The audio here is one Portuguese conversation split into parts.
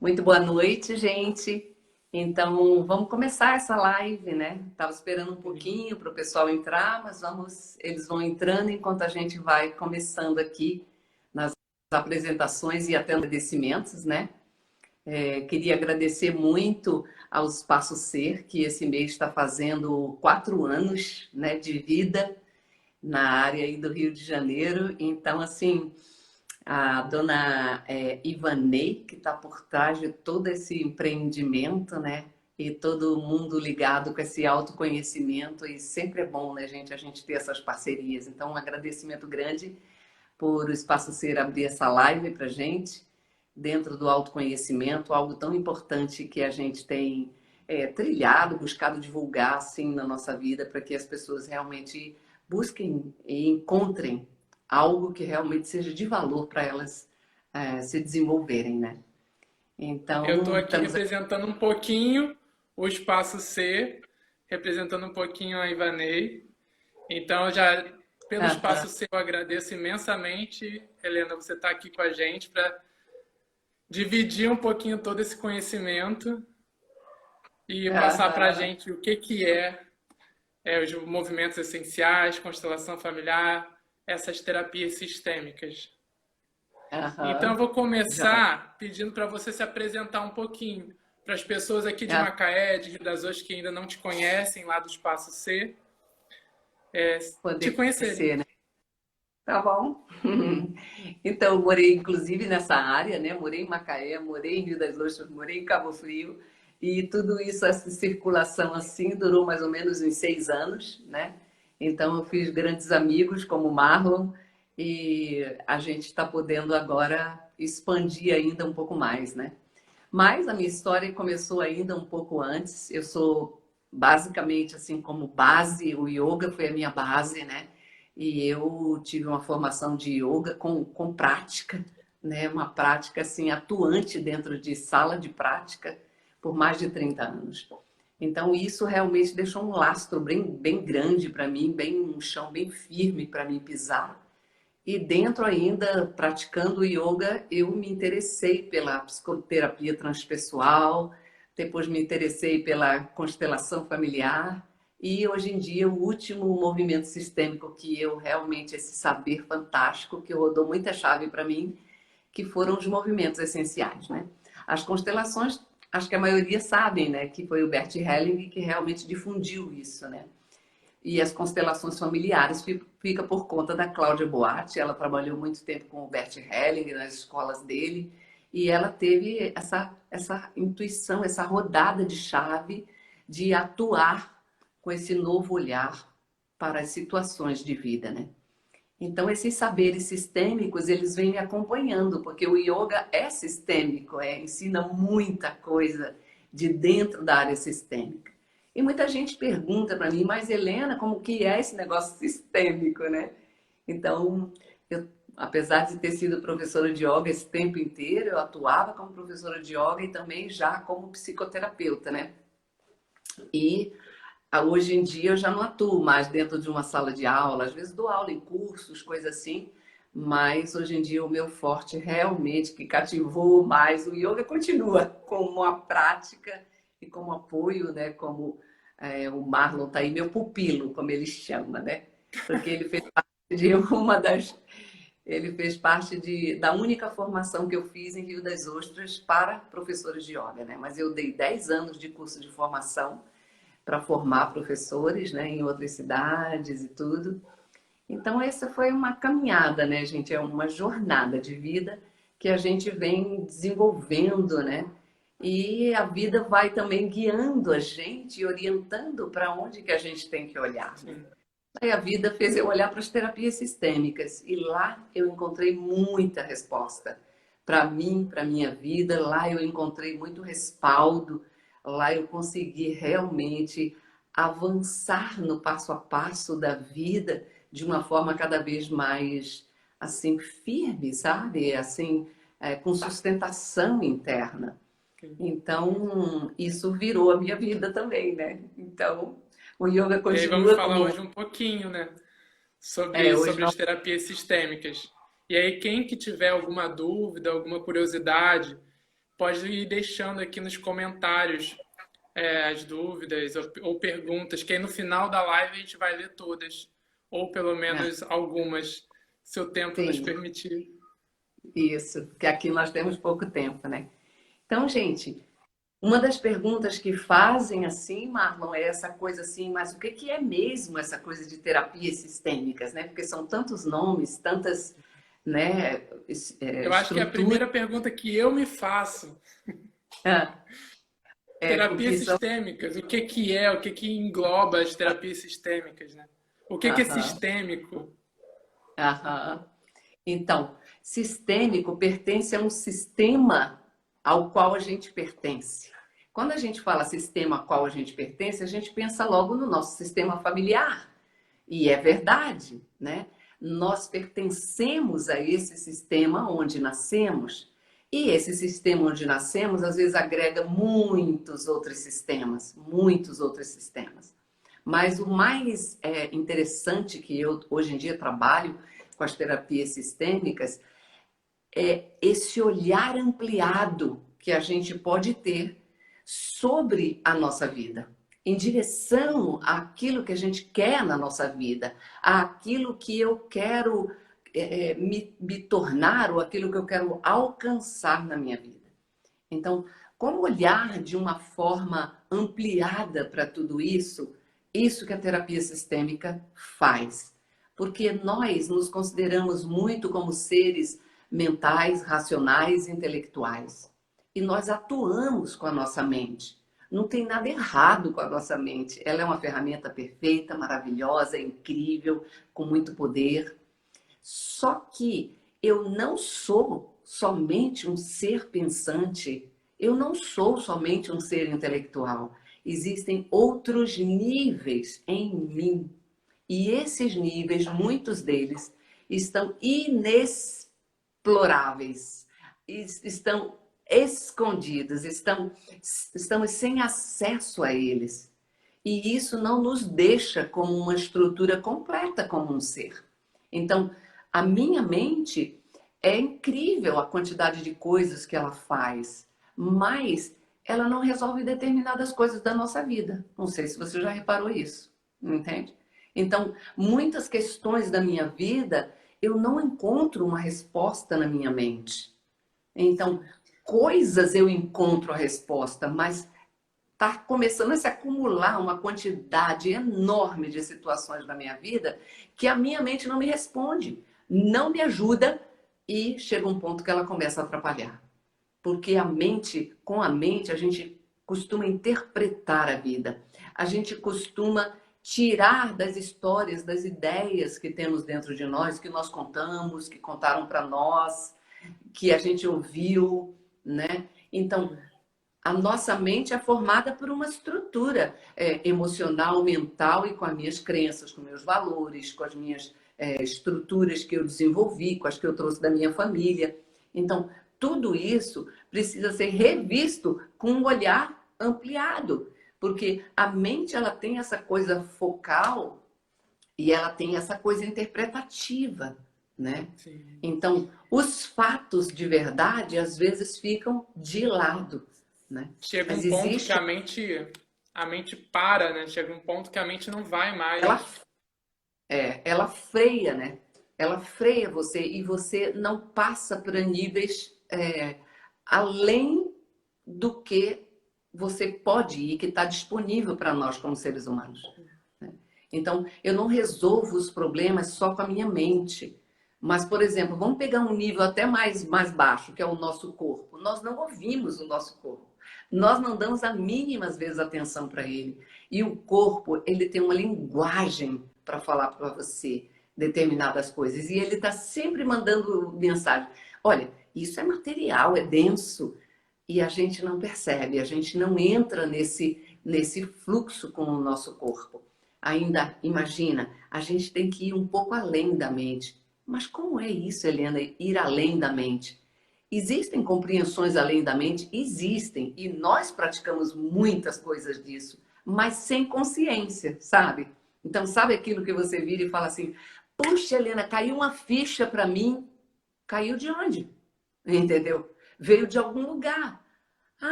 Muito boa noite, gente. Então, vamos começar essa live, né? Estava esperando um pouquinho para o pessoal entrar, mas eles vão entrando enquanto a gente vai começando aqui nas apresentações e até agradecimentos, né? Queria agradecer muito ao Espaço Ser, que esse mês está fazendo 4 anos, né, de vida na área aí do Rio de Janeiro. Então, assim, a dona Ivanei, que está por trás de todo esse empreendimento, né? E todo mundo ligado com esse autoconhecimento. E sempre é bom, né, gente, a gente ter essas parcerias. Então, um agradecimento grande por o Espaço Ser abrir essa live para gente, dentro do autoconhecimento, algo tão importante que a gente tem trilhado, buscado divulgar, assim, na nossa vida, para que as pessoas realmente busquem e encontrem algo que realmente seja de valor para elas se desenvolverem, né? Eu estou Então, aqui estamos aqui. representando um pouquinho o Espaço C, representando um pouquinho a Ivanei. Então, pelo Aham, Espaço C, eu agradeço imensamente, Helena, você estar aqui com a gente para dividir um pouquinho todo esse conhecimento e passar para a aham, gente o que é os movimentos essenciais, constelação familiar, essas terapias sistêmicas. Então, eu aham. vou Já começar pedindo para você se apresentar um pouquinho para as pessoas aqui de já Macaé, de Rio das Ostras, que ainda não te conhecem lá do Espaço C, te poder conhecerem. conhecer, né? Tá bom. Então, eu morei inclusive nessa área, né? Morei em Macaé, morei em Rio das Ostras, morei em Cabo Frio, e tudo isso, essa circulação assim, durou mais ou menos uns 6 anos, né? Então, eu fiz grandes amigos como o Marlon, e a gente está podendo agora expandir ainda um pouco mais, né? Mas a minha história começou ainda um pouco antes. Eu sou basicamente assim como base, o yoga foi a minha base, né? E eu tive uma formação de yoga com prática, né? Uma prática assim atuante dentro de sala de prática por mais de 30 anos. Então isso realmente deixou um lastro bem grande para mim, bem um chão bem firme para mim pisar. E dentro ainda, praticando yoga, eu me interessei pela psicoterapia transpessoal, depois me interessei pela constelação familiar e hoje em dia o último movimento sistêmico que eu realmente, esse saber fantástico que rodou muita chave para mim, que foram os movimentos essenciais, né? As constelações, acho que a maioria sabem, né, que foi o Bert Helling que realmente difundiu isso, né? E as constelações familiares fica por conta da Cláudia Boatti. Ela trabalhou muito tempo com o Bert Helling nas escolas dele e ela teve essa intuição, essa rodada de chave de atuar com esse novo olhar para as situações de vida, né? Então, esses saberes sistêmicos, eles vêm me acompanhando, porque o yoga é sistêmico, ensina muita coisa de dentro da área sistêmica. E muita gente pergunta para mim, mas Helena, como que é esse negócio sistêmico, né? Então, eu, apesar de ter sido professora de yoga esse tempo inteiro, eu atuava como professora de yoga e também já como psicoterapeuta, né? E hoje em dia eu já não atuo mais dentro de uma sala de aula, às vezes dou aula em cursos, coisas assim, mas hoje em dia o meu forte realmente que cativou mais o yoga continua como uma prática e como apoio, né? Como o Marlon tá aí, meu pupilo, como ele chama, né? Porque ele fez parte de uma das ele fez parte da única formação que eu fiz em Rio das Ostras para professores de yoga, né? Mas eu dei 10 anos de curso de formação para formar professores, né, em outras cidades e tudo. Então, essa foi uma caminhada, né, gente? É uma jornada de vida que a gente vem desenvolvendo, né? E a vida vai também guiando a gente, orientando para onde que a gente tem que olhar, né? Sim. Aí a vida fez eu olhar para as terapias sistêmicas e lá eu encontrei muita resposta para mim, para minha vida. Lá eu encontrei muito respaldo. Lá eu consegui realmente avançar no passo a passo da vida de uma forma cada vez mais assim firme, sabe? Assim, com sustentação interna. Então, isso virou a minha vida também, né? Então, o yoga E aí vamos continua falar como hoje um pouquinho, né, sobre, hoje sobre as terapias sistêmicas. E aí quem que tiver alguma dúvida, alguma curiosidade, pode ir deixando aqui nos comentários as dúvidas ou perguntas, que aí no final da live a gente vai ler todas, ou pelo É, menos algumas, se o tempo nos sim, permitir. isso, porque aqui nós temos pouco tempo, né? Então, gente, uma das perguntas que fazem assim, Marlon, é essa coisa assim, mas o que que é mesmo essa coisa de terapias sistêmicas, né? Porque são tantos nomes, tantas, né, Eu acho que é a estruturas. primeira pergunta que eu me faço. Ah, porque Terapias são. sistêmicas, o que que engloba as terapias sistêmicas, né? O que é Aham, sistêmico? aham. Então, sistêmico pertence a um sistema ao qual a gente pertence. Quando a gente fala sistema ao qual a gente pertence, a gente pensa logo no nosso sistema familiar. E é verdade, né? Nós pertencemos a esse sistema onde nascemos. E esse sistema onde nascemos, às vezes, agrega muitos outros sistemas. Mas o mais interessante que eu hoje em dia trabalho com as terapias sistêmicas é esse olhar ampliado que a gente pode ter sobre a nossa vida, em direção àquilo que a gente quer na nossa vida, àquilo que eu quero me tornar ou aquilo que eu quero alcançar na minha vida. Então, como olhar de uma forma ampliada para tudo isso, isso que a terapia sistêmica faz. Porque nós nos consideramos muito como seres mentais, racionais, intelectuais. E nós atuamos com a nossa mente. Não tem nada errado com a nossa mente. Ela é uma ferramenta perfeita, maravilhosa, incrível, com muito poder. Só que eu não sou somente um ser pensante, eu não sou somente um ser intelectual. Existem outros níveis em mim. E esses níveis, muitos deles, estão inexploráveis, estão escondidos, estamos sem acesso a eles. E isso não nos deixa como uma estrutura completa como um ser. Então, a minha mente é incrível a quantidade de coisas que ela faz, mas ela não resolve determinadas coisas da nossa vida. Não sei se você já reparou isso, entende? Então, muitas questões da minha vida eu não encontro uma resposta na minha mente. Então, coisas eu encontro a resposta, mas está começando a se acumular uma quantidade enorme de situações na minha vida que a minha mente não me responde, não me ajuda e chega um ponto que ela começa a atrapalhar. Porque a mente, com a mente, a gente costuma interpretar a vida, a gente costuma tirar das histórias, das ideias que temos dentro de nós, que nós contamos, que contaram para nós, que a gente ouviu, né? Então, a nossa mente é formada por uma estrutura emocional, mental e com as minhas crenças, com meus valores, com as minhas estruturas que eu desenvolvi, com as que eu trouxe da minha família. Então, tudo isso precisa ser revisto com um olhar ampliado, porque a mente ela tem essa coisa focal e ela tem essa coisa interpretativa, né? Sim. Então, os fatos de verdade às vezes ficam de lado, né? Chega um Mas ponto que existe, a mente para, né? Chega um ponto que a mente não vai ela, mais. ela freia, né? Ela freia você e você não passa para níveis além do que você pode ir, que está disponível para nós como seres humanos. Né? Então, eu não resolvo os problemas só com a minha mente. Mas, por exemplo, vamos pegar um nível até mais baixo, que é o nosso corpo. Nós não ouvimos o nosso corpo. Nós não damos a mínima, às vezes, atenção para ele. E o corpo, ele tem uma linguagem para falar para você determinadas coisas. E ele está sempre mandando mensagem. Olha, isso é material, é denso. E a gente não percebe, a gente não entra nesse fluxo com o nosso corpo. Ainda, imagina, a gente tem que ir um pouco além da mente. Mas como é isso, Helena, ir além da mente? Existem compreensões além da mente? Existem. E nós praticamos muitas coisas disso, mas sem consciência, sabe? Então, sabe aquilo que você vira e fala assim: puxa, Helena, caiu uma ficha para mim. Caiu de onde? Entendeu? Veio de algum lugar.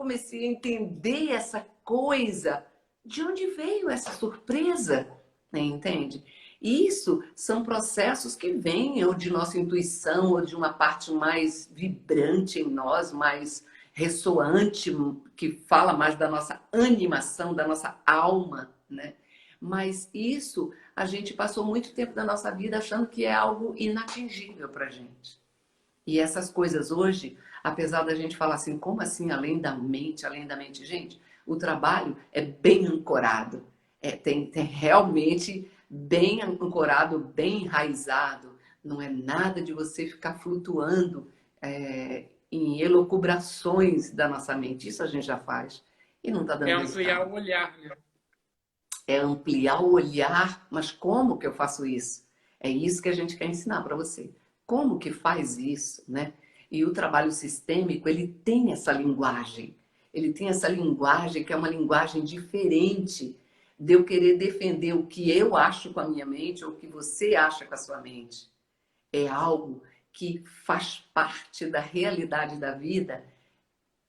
comecei a entender essa coisa, de onde veio essa surpresa, né? Entende? Isso são processos que vêm ou de nossa intuição, ou de uma parte mais vibrante em nós, mais ressoante, que fala mais da nossa animação, da nossa alma, né? Mas isso, a gente passou muito tempo da nossa vida achando que é algo inatingível para a gente. E essas coisas hoje, apesar da gente falar assim, como assim além da mente, gente, o trabalho é bem ancorado, tem realmente bem ancorado, bem enraizado. Não é nada de você ficar flutuando em elucubrações da nossa mente. Isso a gente já faz e não está É dando ampliar resultado. o olhar, né? É ampliar o olhar, mas como que eu faço isso? É isso que a gente quer ensinar para você. Como que faz isso, né? E o trabalho sistêmico, ele tem essa linguagem. Ele tem essa linguagem que é uma linguagem diferente de eu querer defender o que eu acho com a minha mente ou o que você acha com a sua mente. É algo que faz parte da realidade da vida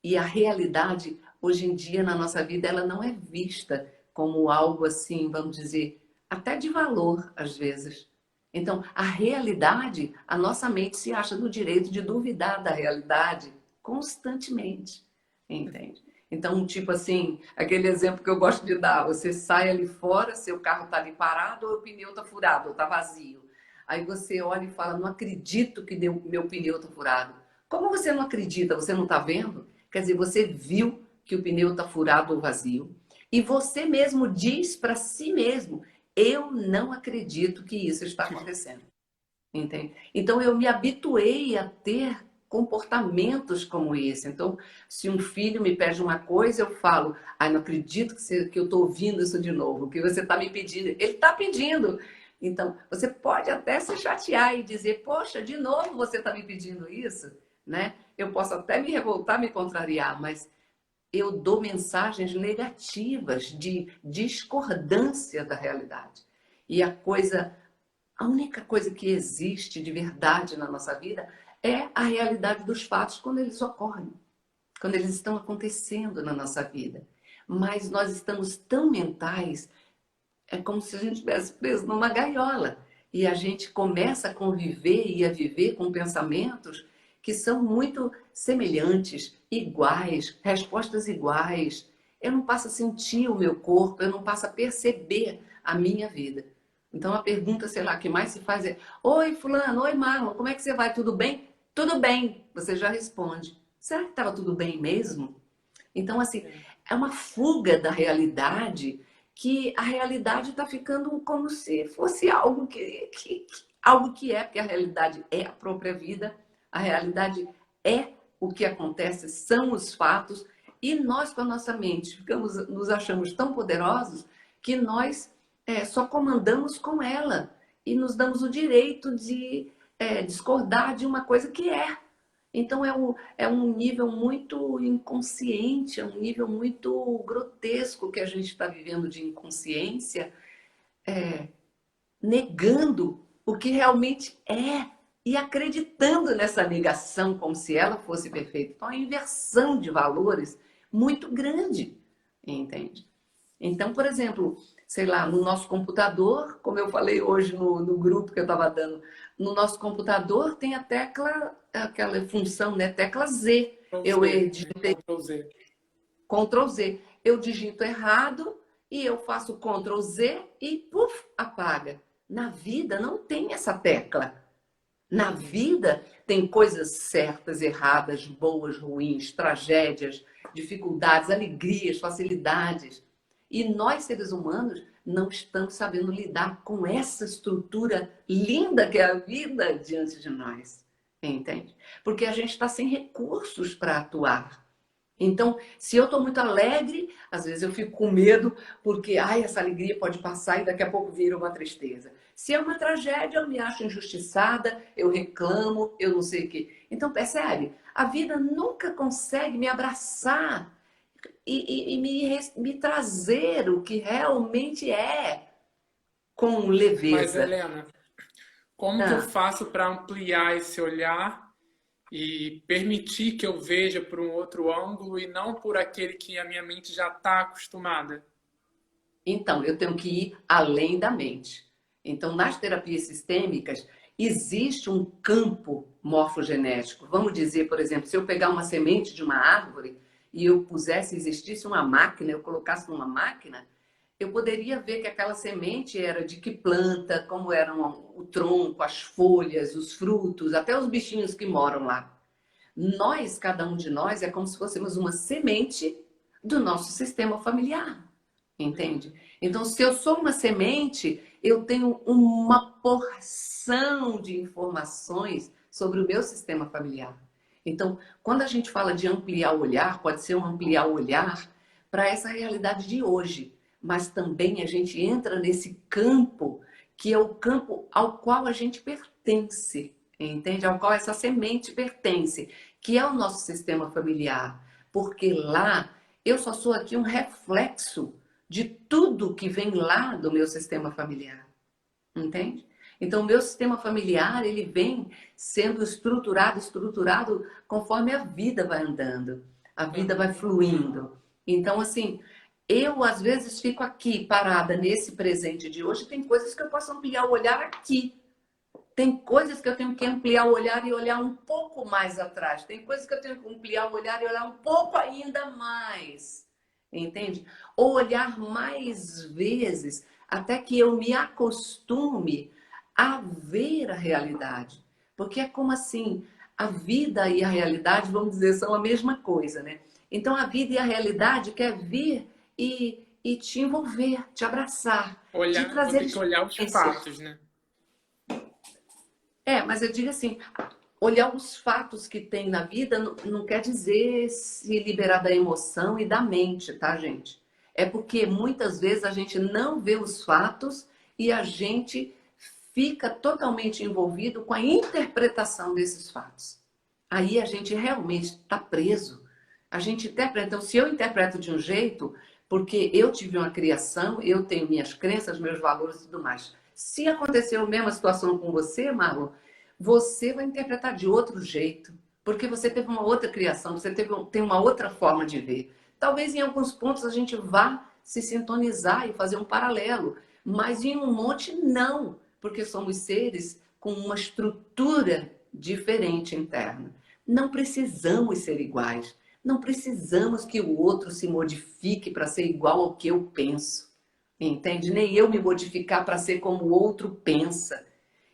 e a realidade, hoje em dia, na nossa vida, ela não é vista como algo assim, vamos dizer, até de valor, às vezes. Então, a realidade, a nossa mente se acha no direito de duvidar da realidade constantemente, entende? Então, tipo assim, aquele exemplo que eu gosto de dar, você sai ali fora, seu carro está ali parado, ou o pneu está furado, ou está vazio. Aí você olha e fala, não acredito que meu pneu está furado. Como você não acredita? Você não está vendo? Quer dizer, você viu que o pneu está furado ou vazio e você mesmo diz para si mesmo: eu não acredito que isso está acontecendo. Entende? Então eu me habituei a ter comportamentos como esse. Então, se um filho me pede uma coisa, eu falo: ai, não acredito que eu estou ouvindo isso de novo, que você está me pedindo. Ele está pedindo. Então, você pode até se chatear e dizer: poxa, de novo você está me pedindo isso, né? Eu posso até me revoltar, me contrariar, mas eu dou mensagens negativas de discordância da realidade. E a única coisa que existe de verdade na nossa vida é a realidade dos fatos quando eles ocorrem, quando eles estão acontecendo na nossa vida. Mas nós estamos tão mentais, é como se a gente estivesse preso numa gaiola. E a gente começa a conviver e a viver com pensamentos que são muito semelhantes, iguais, respostas iguais. Eu não passo a sentir o meu corpo, eu não passo a perceber a minha vida. Então a pergunta, sei lá, que mais se faz é: oi, fulano, oi, Marlon, como é que você vai? Tudo bem? Tudo bem. Você já responde. Será que estava tudo bem mesmo? Então, assim, é uma fuga da realidade, que a realidade está ficando como se fosse algo algo que é, porque a realidade é a própria vida, a realidade é o que acontece, são os fatos, e nós, com a nossa mente, nos achamos tão poderosos que nós só comandamos com ela e nos damos o direito de discordar de uma coisa que é. Então é um nível muito inconsciente, é um nível muito grotesco que a gente está vivendo de inconsciência, negando o que realmente é e acreditando nessa negação como se ela fosse perfeita. Então, é uma inversão de valores muito grande, entende? Então, por exemplo, sei lá, no nosso computador, como eu falei hoje no grupo que eu estava dando, no nosso computador tem a tecla, aquela função, né? Tecla Z. Ctrl Eu Z, digitei Ctrl Z. Ctrl Z. Eu digito errado e eu faço Ctrl Z e puf, apaga. Na vida não tem essa tecla. Na vida tem coisas certas, erradas, boas, ruins, tragédias, dificuldades, alegrias, facilidades. E nós, seres humanos, não estamos sabendo lidar com essa estrutura linda que é a vida diante de nós. Entende? Porque a gente está sem recursos para atuar. Então, se eu estou muito alegre, às vezes eu fico com medo, porque ai, essa alegria pode passar e daqui a pouco vira uma tristeza. Se é uma tragédia, eu me acho injustiçada, eu reclamo, eu não sei o quê. Então, percebe? A vida nunca consegue me abraçar e me trazer o que realmente é com Mas, leveza. Helena, como que eu Ah, faço para ampliar esse olhar e permitir que eu veja por um outro ângulo e não por aquele que a minha mente já está acostumada. Então, eu tenho que ir além da mente. Então, nas terapias sistêmicas, existe um campo morfogenético. Vamos dizer, por exemplo, se eu pegar uma semente de uma árvore e eu pusesse, existisse uma máquina, eu colocasse numa máquina, eu poderia ver que aquela semente era de que planta, como eram o tronco, as folhas, os frutos, até os bichinhos que moram lá. Nós, cada um de nós, é como se fôssemos uma semente do nosso sistema familiar. Entende? Então, se eu sou uma semente, eu tenho uma porção de informações sobre o meu sistema familiar. Então, quando a gente fala de ampliar o olhar, pode ser um ampliar o olhar para essa realidade de hoje, mas também a gente entra nesse campo que é o campo ao qual a gente pertence, entende? Ao qual essa semente pertence, que é o nosso sistema familiar, porque lá eu só sou aqui um reflexo de tudo que vem lá do meu sistema familiar, entende? Então, o meu sistema familiar, ele vem sendo estruturado conforme a vida vai andando, a vida vai fluindo. Então, assim, eu às vezes fico aqui parada nesse presente de hoje, tem coisas que eu posso ampliar o olhar aqui. Tem coisas que eu tenho que ampliar o olhar e olhar um pouco mais atrás. Tem coisas que eu tenho que ampliar o olhar e olhar um pouco ainda mais. Entende? Ou olhar mais vezes, até que eu me acostume a ver a realidade. Porque é como assim, a vida e a realidade, vamos dizer, são a mesma coisa, né? Então a vida e a realidade quer vir e te envolver, te abraçar, te Olhar, vou trazer ter que olhar os experiências. fatos, né? Mas eu digo assim, olhar os fatos que tem na vida não quer dizer se liberar da emoção e da mente, tá, gente? É porque muitas vezes a gente não vê os fatos e a gente fica totalmente envolvido com a interpretação desses fatos. Aí a gente realmente está preso. A gente interpreta. Então, se eu interpreto de um jeito, porque eu tive uma criação, eu tenho minhas crenças, meus valores e tudo mais. Se aconteceu a mesma situação com você, Marlon, você vai interpretar de outro jeito, porque você teve uma outra criação, você tem uma outra forma de ver. Talvez em alguns pontos a gente vá se sintonizar e fazer um paralelo, mas em um monte não, porque somos seres com uma estrutura diferente interna. Não precisamos ser iguais. Não precisamos que o outro se modifique para ser igual ao que eu penso. Entende? Nem eu me modificar para ser como o outro pensa.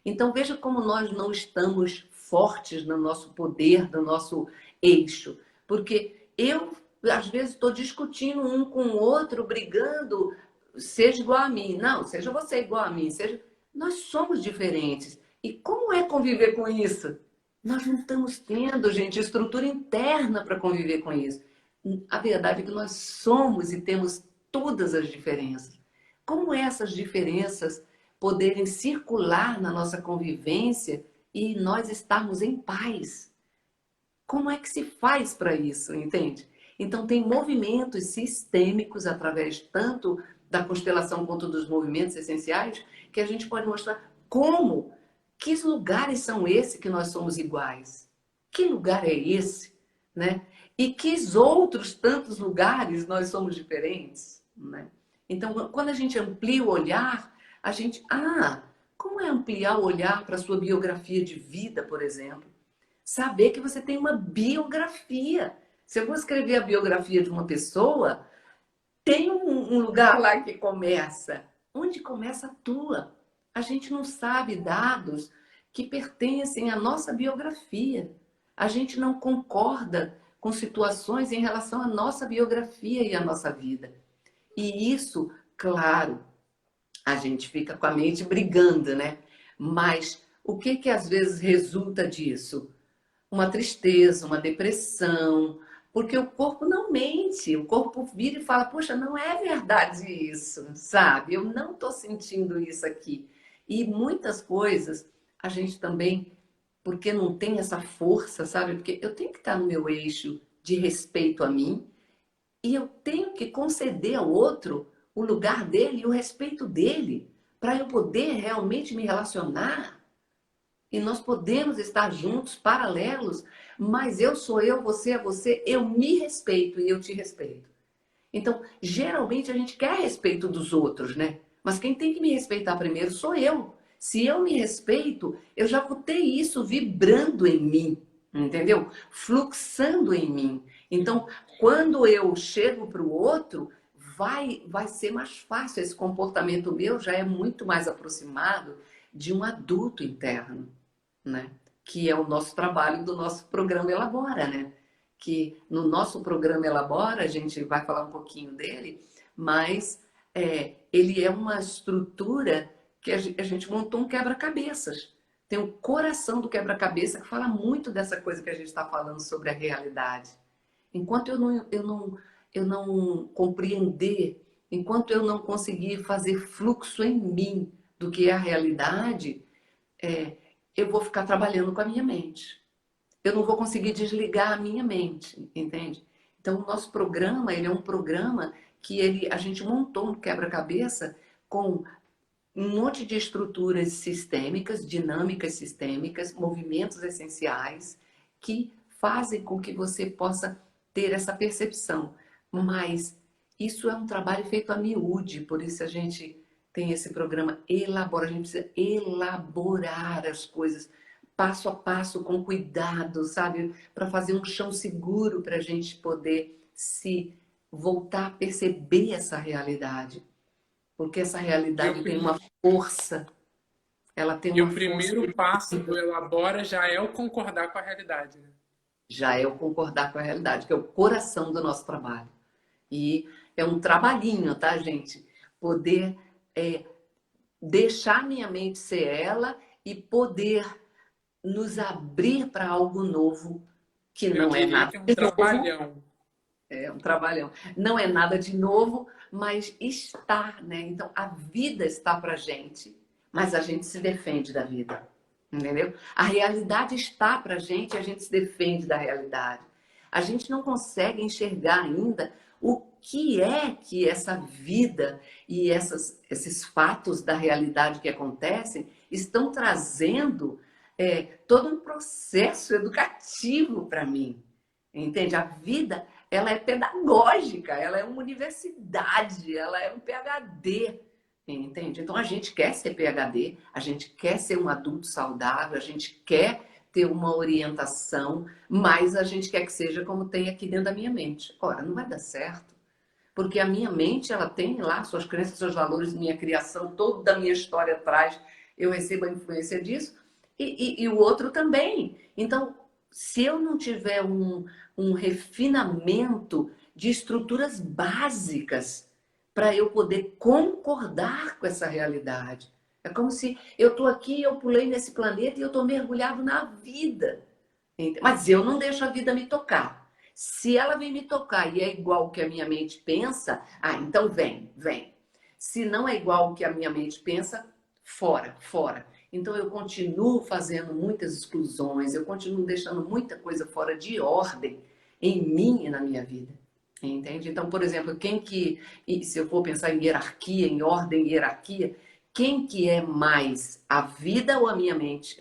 Então veja como nós não estamos fortes no nosso poder, no nosso eixo. Porque eu, às vezes, estou discutindo um com o outro, brigando, seja igual a mim. Não, seja você igual a mim. Seja... Nós somos diferentes. E como é conviver com isso? Nós não estamos tendo, gente, estrutura interna para conviver com isso. A verdade é que nós somos e temos todas as diferenças. Como essas diferenças poderem circular na nossa convivência e nós estarmos em paz? Como é que se faz para isso, entende? Então, tem movimentos sistêmicos através tanto da constelação quanto dos movimentos essenciais que a gente pode mostrar como, que lugares são esses que nós somos iguais? Que lugar é esse, né? E que outros tantos lugares nós somos diferentes, né? Então, quando a gente amplia o olhar, a gente, como é ampliar o olhar para a sua biografia de vida, por exemplo? Saber que você tem uma biografia. Se eu vou escrever a biografia de uma pessoa, tem um lugar lá que começa. Onde começa a tua? A gente não sabe dados que pertencem à nossa biografia. A gente não concorda com situações em relação à nossa biografia e à nossa vida. E isso, claro, a gente fica com a mente brigando, né? Mas o que às vezes resulta disso? Uma tristeza, uma depressão, porque o corpo não mente, o corpo vira e fala, poxa, não é verdade isso, sabe? Eu não estou sentindo isso aqui. E muitas coisas a gente também, porque não tem essa força, sabe? Porque eu tenho que estar no meu eixo de respeito a mim e eu tenho que conceder ao outro o lugar dele e o respeito dele, para eu poder realmente me relacionar e nós podemos estar juntos, paralelos, mas eu sou eu, você é você, eu me respeito e eu te respeito. Então, geralmente a gente quer respeito dos outros, né? Mas quem tem que me respeitar primeiro sou eu. Se eu me respeito, eu já vou ter isso vibrando em mim, entendeu? Fluxando em mim. Então, quando eu chego para o outro, vai ser mais fácil. Esse comportamento meu já é muito mais aproximado de um adulto interno, né? Que é o nosso trabalho do nosso programa Elabora, né? Que no nosso programa Elabora, a gente vai falar um pouquinho dele, mas ele é uma estrutura que a gente montou um quebra-cabeças. Tem o coração do quebra-cabeça que fala muito dessa coisa que a gente está falando sobre a realidade. Enquanto eu não compreender, enquanto eu não conseguir fazer fluxo em mim do que é a realidade, é, eu vou ficar trabalhando com a minha mente. Eu não vou conseguir desligar a minha mente, entende? Então, o nosso programa, ele é um programa que a gente montou um quebra-cabeça com um monte de estruturas sistêmicas, dinâmicas sistêmicas, movimentos essenciais que fazem com que você possa ter essa percepção. Mas isso é um trabalho feito a miúde, por isso a gente tem esse programa Elabora, a gente precisa elaborar as coisas passo a passo, com cuidado, sabe? Para fazer um chão seguro para a gente poder se voltar a perceber essa realidade. Porque essa E o, realidade tem prim- uma força, ela tem e uma o força, primeiro passo do Elabora já é o concordar com a realidade, né? já é o concordar com a realidade, que é o coração do nosso trabalho. E é um trabalhinho, tá, gente? Poder é, deixar minha mente ser ela e poder nos abrir para algo novo, que Eu não é diria nada que é um de novo, trabalhão. é um trabalhão. Não é nada de novo, mas está, né? Então a vida está pra gente, mas a gente se defende da vida. Entendeu? A realidade está pra gente e a gente se defende da realidade. A gente não consegue enxergar ainda o que é que essa vida e esses fatos da realidade que acontecem estão trazendo todo um processo educativo para mim. Entende? A vida, ela é pedagógica, ela é uma universidade, ela é um PhD, entende? Então a gente quer ser PhD, a gente quer ser um adulto saudável, a gente quer ter uma orientação, mas a gente quer que seja como tem aqui dentro da minha mente. Ora, não vai dar certo, porque a minha mente, ela tem lá suas crenças, seus valores, minha criação, toda a minha história atrás, eu recebo a influência disso, e o outro também. Então, se eu não tiver um refinamento de estruturas básicas para eu poder concordar com essa realidade. É como se eu estou aqui, eu pulei nesse planeta e eu estou mergulhado na vida. Mas eu não deixo a vida me tocar. Se ela vem me tocar e é igual o que a minha mente pensa, então vem, vem. Se não é igual o que a minha mente pensa, fora, fora. Então eu continuo fazendo muitas exclusões, eu continuo deixando muita coisa fora de ordem em mim e na minha vida. Entende? Então, por exemplo, e se eu for pensar em hierarquia, em ordem e hierarquia, quem que é mais, a vida ou a minha mente?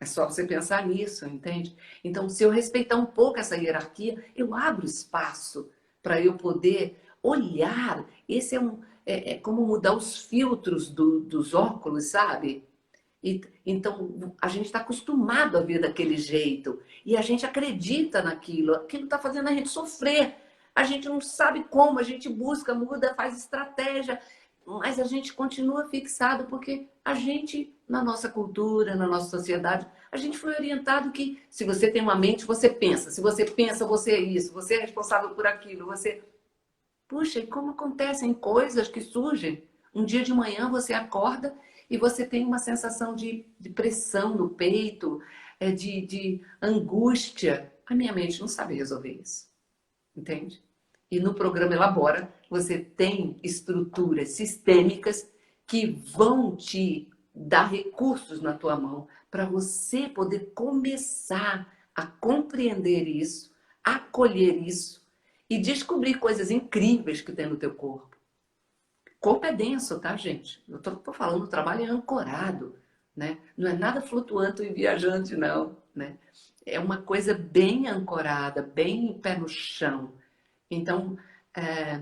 É só você pensar nisso, entende? Então, se eu respeitar um pouco essa hierarquia, eu abro espaço para eu poder olhar. Esse é como mudar os filtros dos óculos, sabe? Então, a gente está acostumado a ver daquele jeito e a gente acredita naquilo. Aquilo está fazendo a gente sofrer. A gente não sabe como, a gente busca, muda, faz estratégia, mas a gente continua fixado porque a gente, na nossa cultura, na nossa sociedade, a gente foi orientado que se você tem uma mente, você pensa. Se você pensa, você é isso, você é responsável por aquilo, você. Puxa, e como acontecem coisas que surgem? Um dia de manhã você acorda e você tem uma sensação de pressão no peito, de angústia. A minha mente não sabe resolver isso, entende? E no programa Elabora, você tem estruturas sistêmicas que vão te dar recursos na tua mão para você poder começar a compreender isso, acolher isso e descobrir coisas incríveis que tem no teu corpo. Corpo é denso, tá, gente? Eu tô falando, o trabalho é ancorado, né? Não é nada flutuante e viajante, não, né? é uma coisa bem ancorada, bem pé no chão. Então, é,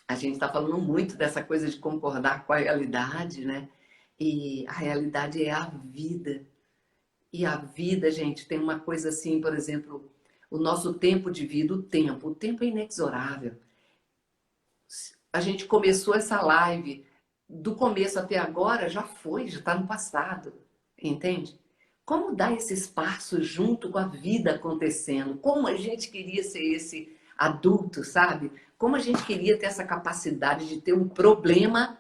a gente está falando muito dessa coisa de concordar com a realidade, né? E a realidade é a vida. E a vida, gente, tem uma coisa assim, por exemplo, o nosso tempo de vida, o tempo é inexorável. A gente começou essa live, do começo até agora já foi, já está no passado, entende? Como dar esse espaço junto com a vida acontecendo? Como a gente queria ser esse adulto, sabe? Como a gente queria ter essa capacidade de ter um problema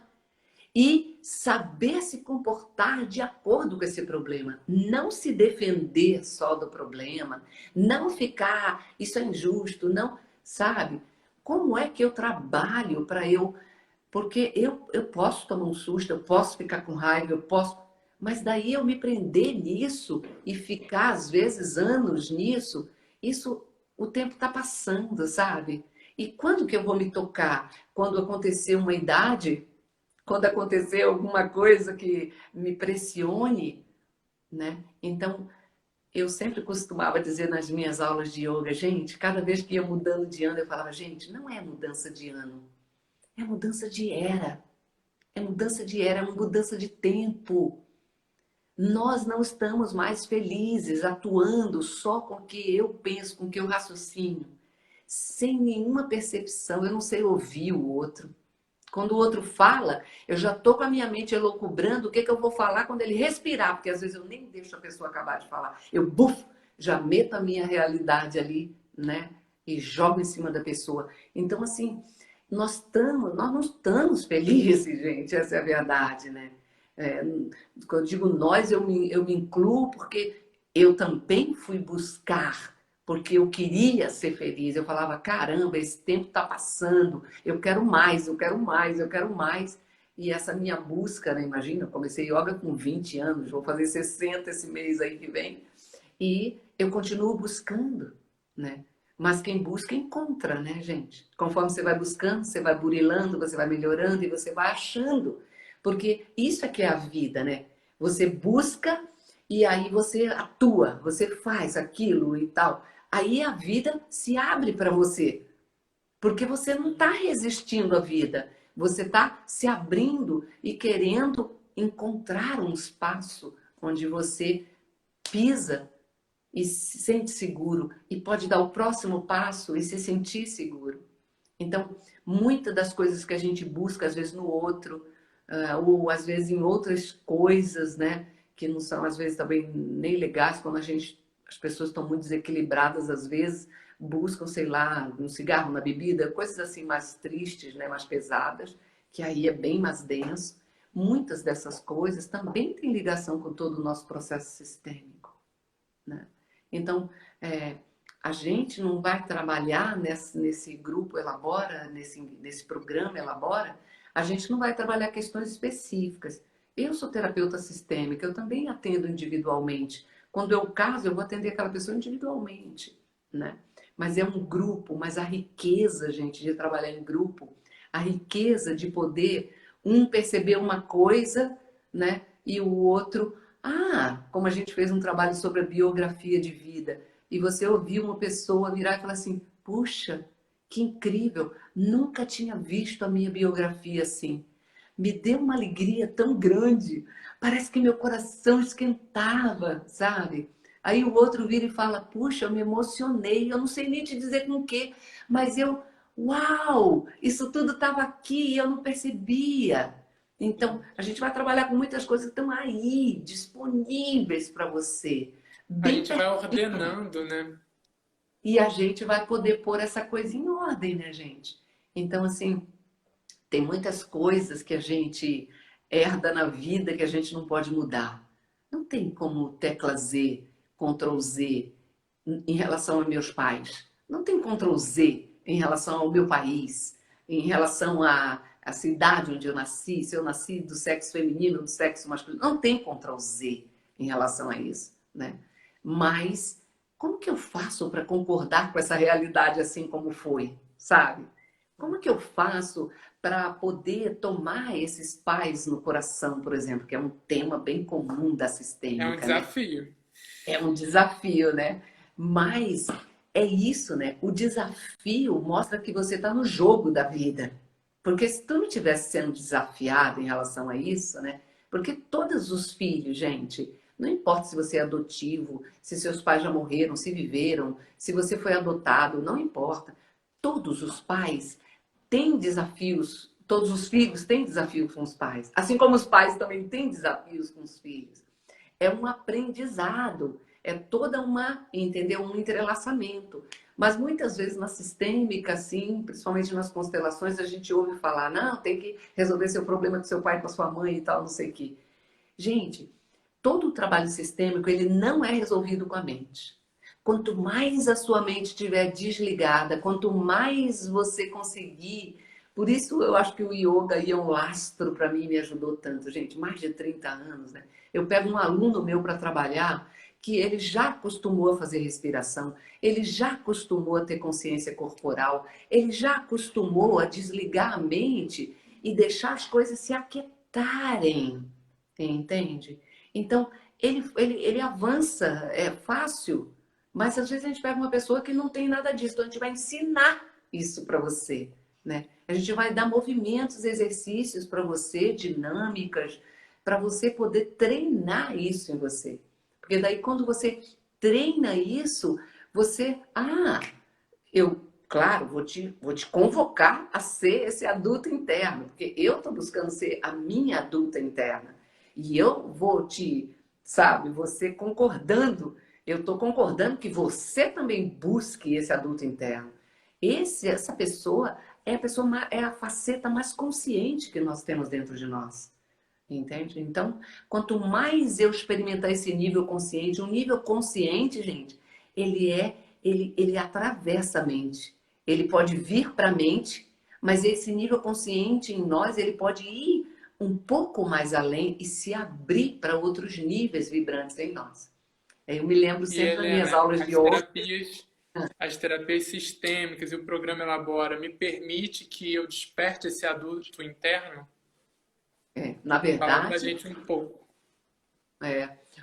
e saber se comportar de acordo com esse problema. Não se defender só do problema, não ficar, isso é injusto, não, sabe? Como é que eu trabalho para eu. Porque eu posso tomar um susto, eu posso ficar com raiva, eu posso. Mas daí eu me prender nisso e ficar, às vezes, anos nisso, isso, o tempo está passando, sabe? E quando que eu vou me tocar? Quando acontecer uma idade, quando acontecer alguma coisa que me pressione, né? Então, eu sempre costumava dizer nas minhas aulas de yoga, gente, cada vez que ia mudando de ano, eu falava, gente, não é mudança de ano, é mudança de era. É mudança de era, é uma mudança de tempo. Nós não estamos mais felizes atuando só com o que eu penso, com o que eu raciocínio, sem nenhuma percepção. Eu não sei ouvir o outro. Quando o outro fala, eu já estou com a minha mente elucubrando o que, que eu vou falar quando ele respirar, porque às vezes eu nem deixo a pessoa acabar de falar. Eu, buf, já meto a minha realidade ali, né? E jogo em cima da pessoa. Então, assim, nós não estamos felizes, gente, essa é a verdade, né? É, quando eu digo nós, eu me incluo porque eu também fui buscar, porque eu queria ser feliz. Eu falava, caramba, esse tempo está passando, eu quero mais, eu quero mais, eu quero mais. E essa minha busca, né? Imagina, eu comecei yoga com 20 anos, vou fazer 60 esse mês aí que vem. E eu continuo buscando, né? Mas quem busca encontra, né, gente? Conforme você vai buscando, você vai burilando, você vai melhorando e você vai achando. Porque isso é que é a vida, né? Você busca e aí você atua, você faz aquilo e tal. Aí a vida se abre para você, porque você não está resistindo à vida, você está se abrindo e querendo encontrar um espaço onde você pisa e se sente seguro e pode dar o próximo passo e se sentir seguro. Então, muitas das coisas que a gente busca, às vezes no outro, ou às vezes em outras coisas, né, que não são às vezes também nem legais, quando as pessoas estão muito desequilibradas às vezes, buscam, sei lá, no cigarro, na bebida, coisas assim mais tristes, né, mais pesadas, que aí é bem mais denso. Muitas dessas coisas também têm ligação com todo o nosso processo sistêmico, né? Então, é, a gente não vai trabalhar nesse grupo Elabora, nesse programa Elabora, a gente não vai trabalhar questões específicas. Eu sou terapeuta sistêmica, eu também atendo individualmente. Quando eu caso, eu vou atender aquela pessoa individualmente, né? Mas é um grupo, mas a riqueza, gente, de trabalhar em grupo, a riqueza de poder um perceber uma coisa, né? E o outro como a gente fez um trabalho sobre a biografia de vida, e você ouviu uma pessoa virar e falar assim: puxa, que incrível, nunca tinha visto a minha biografia assim. Me deu uma alegria tão grande, parece que meu coração esquentava, sabe? Aí o outro vira e fala: puxa, eu me emocionei, eu não sei nem te dizer com o quê, mas uau, isso tudo estava aqui e eu não percebia. Então, a gente vai trabalhar com muitas coisas que estão aí, disponíveis para você, A bem gente vai pertinho. ordenando, né? E a gente vai poder pôr essa coisa em ordem, né, gente? Então, assim, tem muitas coisas que a gente herda na vida que a gente não pode mudar. Não tem como tecla Z, Ctrl Z em relação aos meus pais. Não tem Ctrl Z em relação ao meu país, em relação à cidade onde eu nasci, se eu nasci do sexo feminino, do sexo masculino. Não tem Ctrl Z em relação a isso, né? Mas como que eu faço para concordar com essa realidade assim como foi, sabe? Como que eu faço para poder tomar esses pais no coração, por exemplo, que é um tema bem comum da É um sistêmica, né? desafio. É um desafio, né? Mas é isso, né? O desafio mostra que você está no jogo da vida. Porque se tu não tivesse sendo desafiado em relação a isso, né? Porque todos os filhos, gente, não importa se você é adotivo, se seus pais já morreram, se viveram, se você foi adotado, não importa. Todos os pais têm desafios, todos os filhos têm desafios com os pais. Assim como os pais também têm desafios com os filhos. É um aprendizado, é toda uma, entendeu? Um entrelaçamento. Mas muitas vezes na sistêmica, assim, principalmente nas constelações, a gente ouve falar, não, tem que resolver seu problema com seu pai, com a sua mãe e tal, não sei o quê. Gente, todo o trabalho sistêmico, ele não é resolvido com a mente. Quanto mais a sua mente estiver desligada, quanto mais você conseguir. Por isso eu acho que o yoga aí é um lastro para mim, me ajudou tanto, gente, mais de 30 anos, né? Eu pego um aluno meu para trabalhar que ele já acostumou a fazer respiração, ele já acostumou a ter consciência corporal, ele já acostumou a desligar a mente e deixar as coisas se aquietarem, entende? Então, ele avança, é fácil, mas às vezes a gente pega uma pessoa que não tem nada disso, então a gente vai ensinar isso para você, né? A gente vai dar movimentos, exercícios para você, dinâmicas, para você poder treinar isso em você. Porque daí quando você treina isso, você, eu, claro, vou te convocar a ser esse adulto interno, porque eu estou buscando ser a minha adulta interna. E eu vou te, sabe, você concordando, eu estou concordando que você também busque esse adulto interno. Essa pessoa é a pessoa, é a faceta mais consciente que nós temos dentro de nós. Entende? Então, quanto mais eu experimentar esse nível consciente, um nível consciente, gente, ele atravessa a mente. Ele pode vir para a mente, mas esse nível consciente em nós, ele pode ir um pouco mais além e se abrir para outros níveis vibrantes em nós. Eu me lembro E sempre nas minhas Helena, aulas de yoga. as terapias sistêmicas e o programa Elabora me permite que eu desperte esse adulto interno? Na Fala pra verdade, gente um pouco.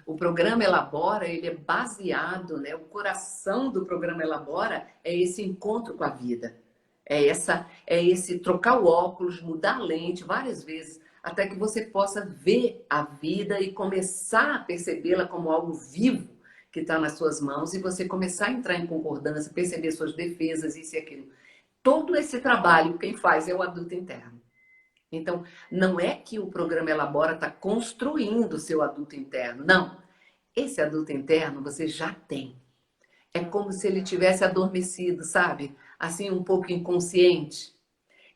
o programa Elabora, ele é baseado, né? O coração do programa Elabora é esse encontro com a vida. É esse trocar o óculos, mudar a lente várias vezes, até que você possa ver a vida e começar a percebê-la como algo vivo que está nas suas mãos e você começar a entrar em concordância, perceber suas defesas, isso e aquilo. Todo esse trabalho, quem faz é o adulto interno. Então, não é que o programa Elabora está construindo o seu adulto interno, não. Esse adulto interno você já tem. É como se ele tivesse adormecido, sabe? Assim, um pouco inconsciente.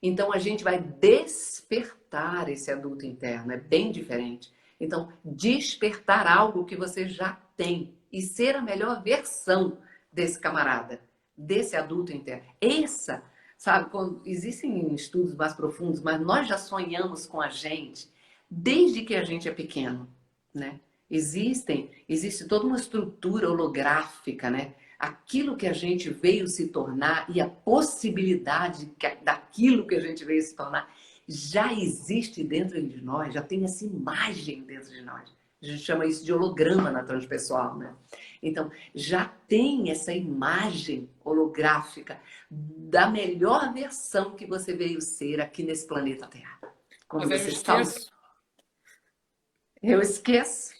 Então, a gente vai despertar esse adulto interno, é bem diferente. Então, despertar algo que você já tem e ser a melhor versão desse camarada, desse adulto interno. Essa, sabe, existem estudos mais profundos, mas nós já sonhamos com a gente desde que a gente é pequeno, né? Existe toda uma estrutura holográfica, né? Aquilo que a gente veio se tornar e a possibilidade daquilo que a gente veio se tornar já existe dentro de nós, já tem essa imagem dentro de nós. A gente chama isso de holograma na transpessoal, né? Então, já tem essa imagem holográfica da melhor versão que você veio ser aqui nesse planeta Terra. Quando Mas aí eu você está... esqueço. Eu esqueço.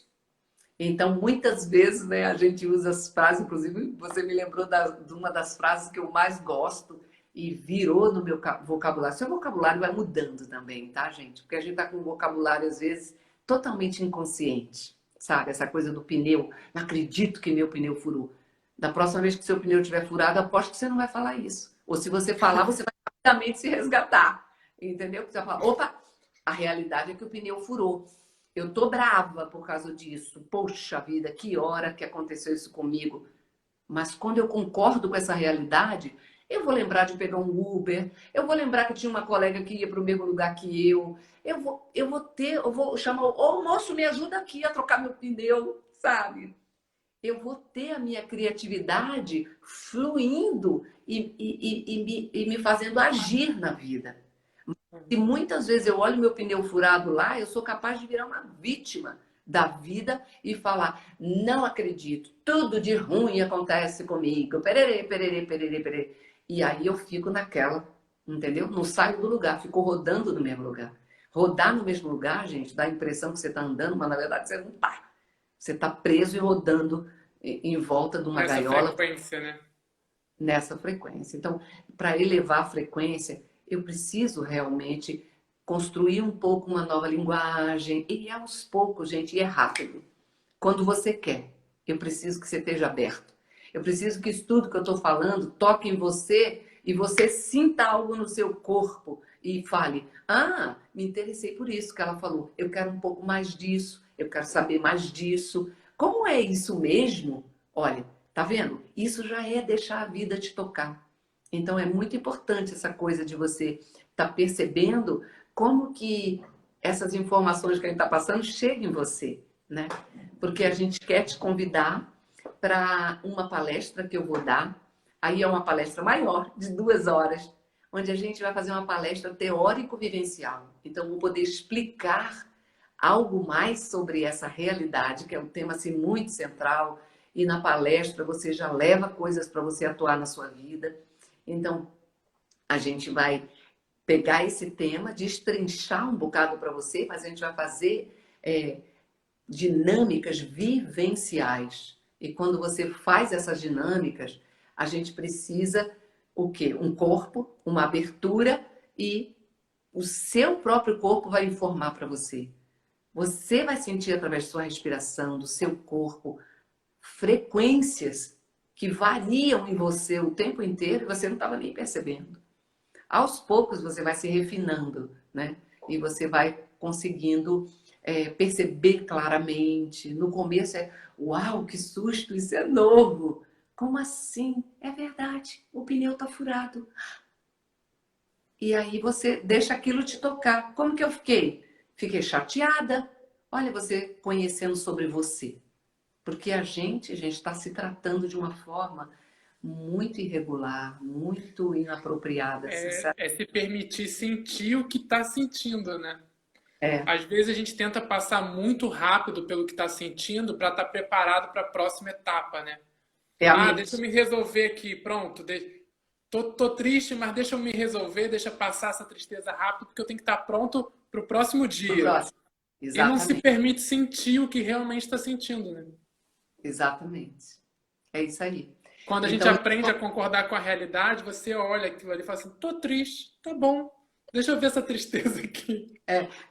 Então, muitas vezes, né, a gente usa as frases, inclusive você me lembrou de uma das frases que eu mais gosto e virou no meu vocabulário. Seu vocabulário vai mudando também, tá, gente? Porque a gente tá com um vocabulário, às vezes, totalmente inconsciente, sabe? Essa coisa do pneu. Não acredito que meu pneu furou. Da próxima vez que seu pneu estiver furado, aposto que você não vai falar isso. Ou se você falar, você vai rapidamente se resgatar. Entendeu? Porque você vai falar, opa, a realidade é que o pneu furou. Eu tô brava por causa disso. Poxa vida, que hora que aconteceu isso comigo. Mas quando eu concordo com essa realidade, eu vou lembrar de pegar um Uber, eu vou lembrar que tinha uma colega que ia para o mesmo lugar que eu vou chamar, ô moço, me ajuda aqui a trocar meu pneu, sabe? Eu vou ter a minha criatividade fluindo e me fazendo agir na vida. E muitas vezes eu olho meu pneu furado lá, eu sou capaz de virar uma vítima da vida e falar, não acredito, tudo de ruim acontece comigo, pererê, pererê, pererê, pererê. E aí eu fico naquela, entendeu? Não saio do lugar, fico rodando no mesmo lugar. Rodar no mesmo lugar, gente, dá a impressão que você está andando, mas na verdade você não está. Você está preso e rodando em volta de uma Nessa gaiola frequência, né? nessa frequência. Então, para elevar a frequência, eu preciso realmente construir um pouco uma nova linguagem. E aos poucos, gente, e é rápido. Quando você quer, eu preciso que você esteja aberto. Eu preciso que isso tudo que eu estou falando toque em você e você sinta algo no seu corpo e fale: ah, me interessei por isso que ela falou. Eu quero um pouco mais disso, eu quero saber mais disso. Como é isso mesmo? Olha, tá vendo? Isso já é deixar a vida te tocar. Então é muito importante essa coisa de você estar percebendo como que essas informações que a gente está passando chegam em você, né? Porque a gente quer te convidar para uma palestra que eu vou dar. Aí é uma palestra maior, de 2 horas, onde a gente vai fazer uma palestra teórico-vivencial. Então, vou poder explicar algo mais sobre essa realidade, que é um tema assim, muito central. E na palestra você já leva coisas para você atuar na sua vida. Então, a gente vai pegar esse tema, destrinchar um bocado para você, mas a gente vai fazer dinâmicas vivenciais. E quando você faz essas dinâmicas, a gente precisa o quê? Um corpo, uma abertura e o seu próprio corpo vai informar para você. Você vai sentir através da sua respiração, do seu corpo, frequências que variam em você o tempo inteiro e você não estava nem percebendo. Aos poucos você vai se refinando, né? E você vai conseguindo perceber claramente. No começo uau, que susto, isso é novo. Como assim? É verdade, o pneu está furado. E aí você deixa aquilo te tocar. Como que eu fiquei? Fiquei chateada. Olha, você conhecendo sobre você. Porque a gente está se tratando de uma forma muito irregular, muito inapropriada, sinceramente. É se permitir sentir o que está sentindo, né? É, Às vezes a gente tenta passar muito rápido pelo que está sentindo para estar preparado para a próxima etapa, né? é a Ah, deixa eu mente. me resolver aqui, pronto. Tô triste, mas deixa eu me resolver, deixa passar essa tristeza rápido, porque eu tenho que estar pronto para o próximo Pro dia. próximo. E não se Exatamente, permite sentir o que realmente está sentindo, né? exatamente. É isso aí. Quando a gente Então, aprende a concordar com a realidade, você olha aquilo ali e fala assim: tô triste, tá bom, deixa eu ver essa tristeza aqui.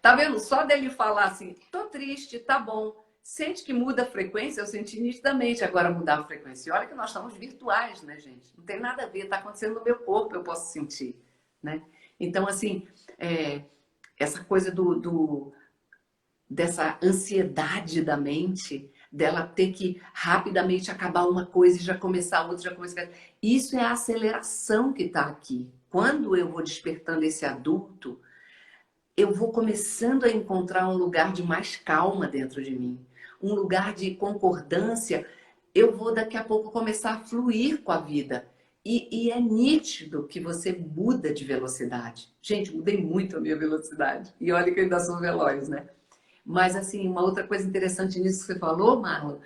tá vendo? Só dele falar assim, tô triste, tá bom. Sente que muda a frequência, eu senti nitidamente agora mudar a frequência. E olha que nós estamos virtuais, né, gente? Não tem nada a ver, tá acontecendo no meu corpo, eu posso sentir, né? Então, assim, essa coisa dessa ansiedade da mente, dela ter que rapidamente acabar uma coisa e já começar outra, já começar. Isso é a aceleração que está aqui. Quando eu vou despertando esse adulto, eu vou começando a encontrar um lugar de mais calma dentro de mim, um lugar de concordância. Eu vou daqui a pouco começar a fluir com a vida. E é nítido que você muda de velocidade. Gente, mudei muito a minha velocidade. E olha que eu ainda sou veloz, né? Mas, assim, uma outra coisa interessante nisso que você falou, Marlon,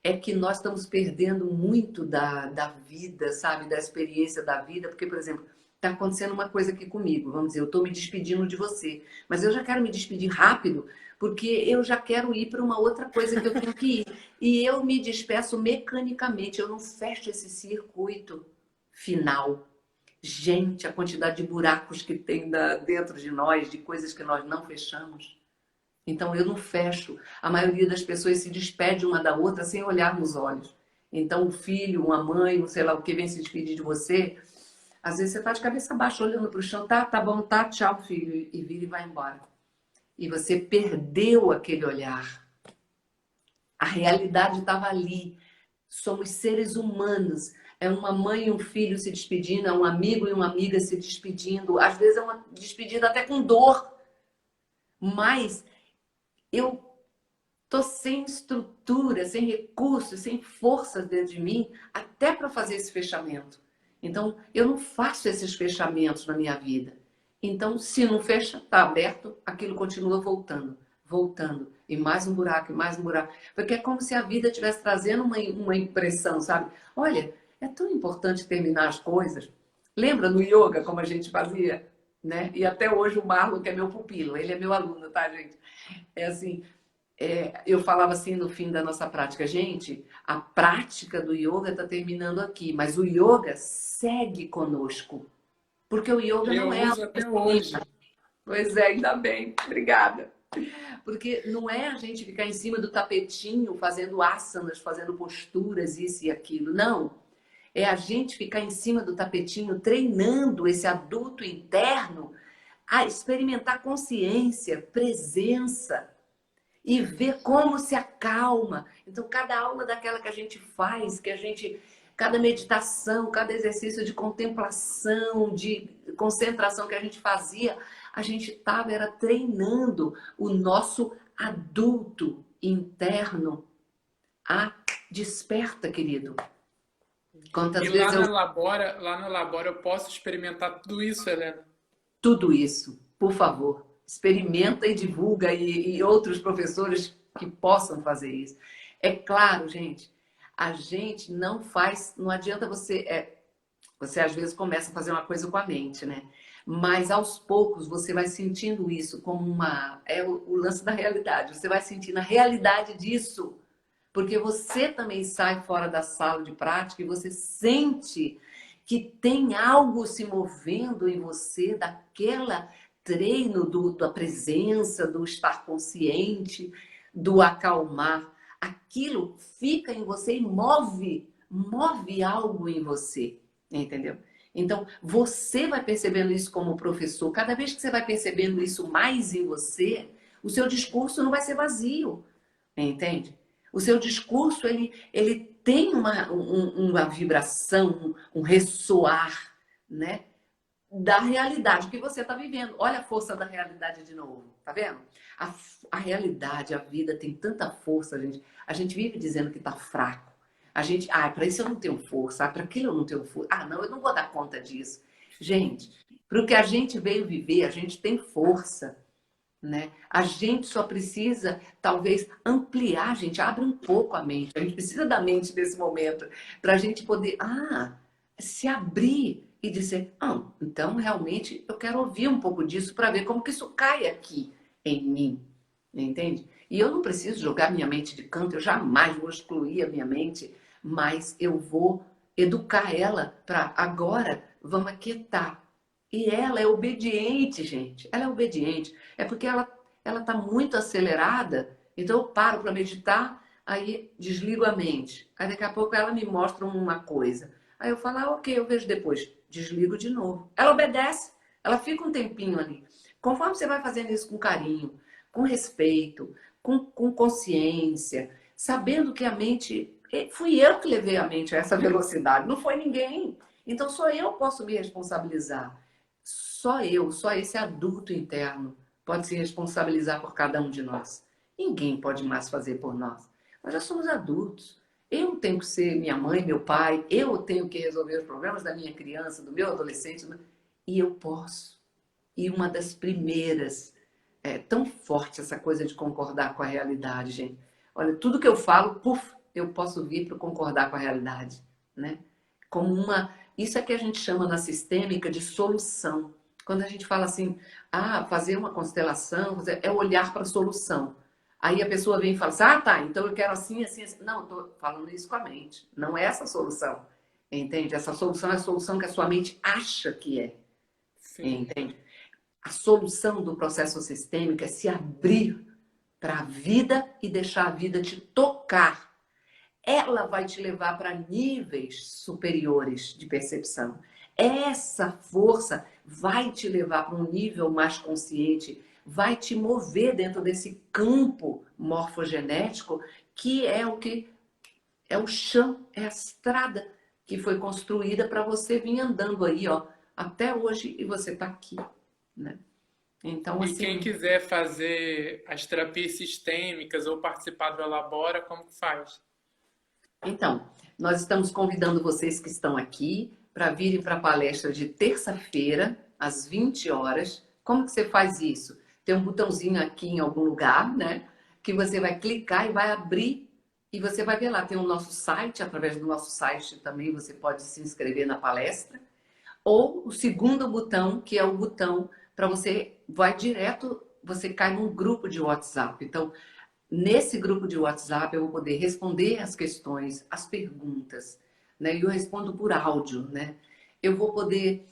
é que nós estamos perdendo muito da vida, sabe? Da experiência da vida. Porque, por exemplo, está acontecendo uma coisa aqui comigo. Vamos dizer, eu estou me despedindo de você. Mas eu já quero me despedir rápido, porque eu já quero ir para uma outra coisa que eu tenho que ir. E eu me despeço mecanicamente. Eu não fecho esse circuito final. Gente, a quantidade de buracos que tem dentro de nós, de coisas que nós não fechamos. Então eu não fecho. A maioria das pessoas se despede uma da outra sem olhar nos olhos. Então o filho, uma mãe, não sei lá o que, vem se despedir de você. Às vezes você está de cabeça baixa olhando para o chão, tá bom, tá, tchau, filho, e vira e vai embora. E você perdeu aquele olhar. A realidade estava ali. Somos seres humanos. É uma mãe e um filho se despedindo, é um amigo e uma amiga se despedindo. Às vezes é uma despedida até com dor. Mas eu tô sem estrutura, sem recursos, sem forças dentro de mim, até para fazer esse fechamento. Então, eu não faço esses fechamentos na minha vida. Então, se não fecha, está aberto, aquilo continua voltando. voltando. E mais um buraco, e mais um buraco. Porque é como se a vida estivesse trazendo uma impressão, sabe? Olha, é tão importante terminar as coisas. Lembra no yoga como a gente fazia? Né? E até hoje o Marlon, que é meu pupilo, ele é meu aluno, tá, gente? É assim, eu falava assim no fim da nossa prática, gente, a prática do yoga está terminando aqui, mas o yoga segue conosco. Porque o yoga Eu não é uso até hoje. Pois é, ainda bem. Obrigada. Porque não é a gente ficar em cima do tapetinho fazendo asanas, fazendo posturas, isso e aquilo. Não. É a gente ficar em cima do tapetinho treinando esse adulto interno a experimentar consciência, presença e ver como se acalma. Então, cada aula daquela que a gente faz, cada meditação, cada exercício de contemplação, de concentração que a gente fazia, a gente estava era treinando o nosso adulto interno a desperta, querido. E Quantas vezes eu Lá no Labora eu posso experimentar tudo isso, Helena. tudo isso, por favor, experimenta e divulga e outros professores que possam fazer isso. É claro, gente, a gente não faz, não adianta você às vezes começa a fazer uma coisa com a mente, né? Mas aos poucos você vai sentindo isso como o lance da realidade. Você vai sentindo a realidade disso, porque você também sai fora da sala de prática e você sente que tem algo se movendo em você daquela treino da presença, do estar consciente, do acalmar. Aquilo fica em você e move algo em você, entendeu? Então, você vai percebendo isso como professor. Cada vez que você vai percebendo isso mais em você, o seu discurso não vai ser vazio, entende? O seu discurso, ele tem uma vibração, um ressoar, né? Da realidade que você está vivendo. Olha a força da realidade de novo, tá vendo? A realidade, a vida tem tanta força, gente. A gente vive dizendo que está fraco. A gente, para isso eu não tenho força, para aquilo eu não tenho força. Não, eu não vou dar conta disso. Gente, para o que a gente veio viver, a gente tem força, né? A gente só precisa, talvez, ampliar, a gente abre um pouco a mente. A gente precisa da mente nesse momento para a gente poder, se abrir e dizer, então realmente eu quero ouvir um pouco disso para ver como que isso cai aqui em mim, entende? E eu não preciso jogar minha mente de canto, eu jamais vou excluir a minha mente, mas eu vou educar ela para agora, vamos aquietar. E ela é obediente, gente. Ela é obediente. É porque ela está muito acelerada, então eu paro para meditar, aí desligo a mente. Aí daqui a pouco ela me mostra uma coisa. Aí eu falo, ok, eu vejo depois. Desligo de novo. Ela obedece, ela fica um tempinho ali. Conforme você vai fazendo isso com carinho, com respeito, com consciência, sabendo que a mente. Fui eu que levei a mente a essa velocidade, não foi ninguém. Então só eu posso me responsabilizar. Só esse adulto interno pode se responsabilizar por cada um de nós. Ninguém pode mais fazer por nós. Nós já somos adultos. Eu tenho que ser minha mãe, meu pai, eu tenho que resolver os problemas da minha criança, do meu adolescente, e eu posso. E uma das primeiras, é tão forte essa coisa de concordar com a realidade, gente. Olha, tudo que eu falo, eu posso vir para concordar com a realidade, né? Como isso é que a gente chama na sistêmica de solução. Quando a gente fala assim, fazer uma constelação, é olhar para a solução. Aí a pessoa vem e fala assim, tá, então eu quero assim, assim, assim. Não, eu estou falando isso com a mente. Não é essa a solução, entende? Essa solução é a solução que a sua mente acha que é, Sim. entende? A solução do processo sistêmico é se abrir para a vida e deixar a vida te tocar. Ela vai te levar para níveis superiores de percepção. Essa força vai te levar para um nível mais consciente, vai te mover dentro desse campo morfogenético que é o chão, é a estrada que foi construída para você vir andando aí, ó, até hoje e você está aqui, né? Então, E quem assim, quiser fazer as terapias sistêmicas ou participar do Elabora, como que faz? Então, nós estamos convidando vocês que estão aqui para virem para a palestra de terça-feira, às 20 horas. Como que você faz isso? tem um botãozinho aqui em algum lugar, né? Que você vai clicar e vai abrir e você vai ver lá. Tem o nosso site, através do nosso site também você pode se inscrever na palestra. Ou o segundo botão, que é o botão para você, vai direto, você cai num grupo de WhatsApp. Então, nesse grupo de WhatsApp eu vou poder responder as questões, as perguntas, né? E eu respondo por áudio, né? Eu vou poder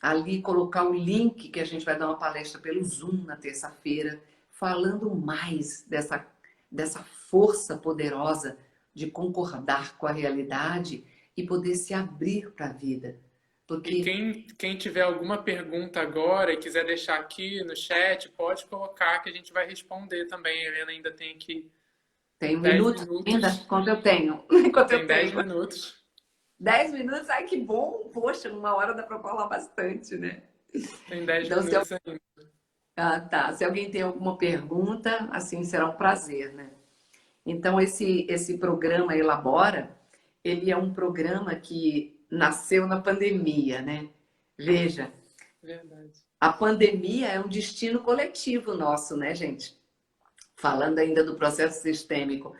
ali colocar o link que a gente vai dar uma palestra pelo Zoom na terça-feira, falando mais dessa força poderosa de concordar com a realidade e poder se abrir para a vida. E Porque quem tiver alguma pergunta agora e quiser deixar aqui no chat, pode colocar que a gente vai responder também. A Helena ainda tem aqui tem um 10 minuto ainda, minutos. quanto eu tenho. Quanto Tem eu 10 tenho. minutos. 10 minutos, ai que bom! Poxa, uma hora dá para falar bastante, né? Tem 10 Então, minutos ainda. tá. Se alguém tem alguma pergunta, assim será um prazer, né? Então, esse programa Elabora, ele é um programa que nasceu na pandemia, né? Veja, Verdade. a pandemia é um destino coletivo nosso, né, gente? Falando ainda do processo sistêmico,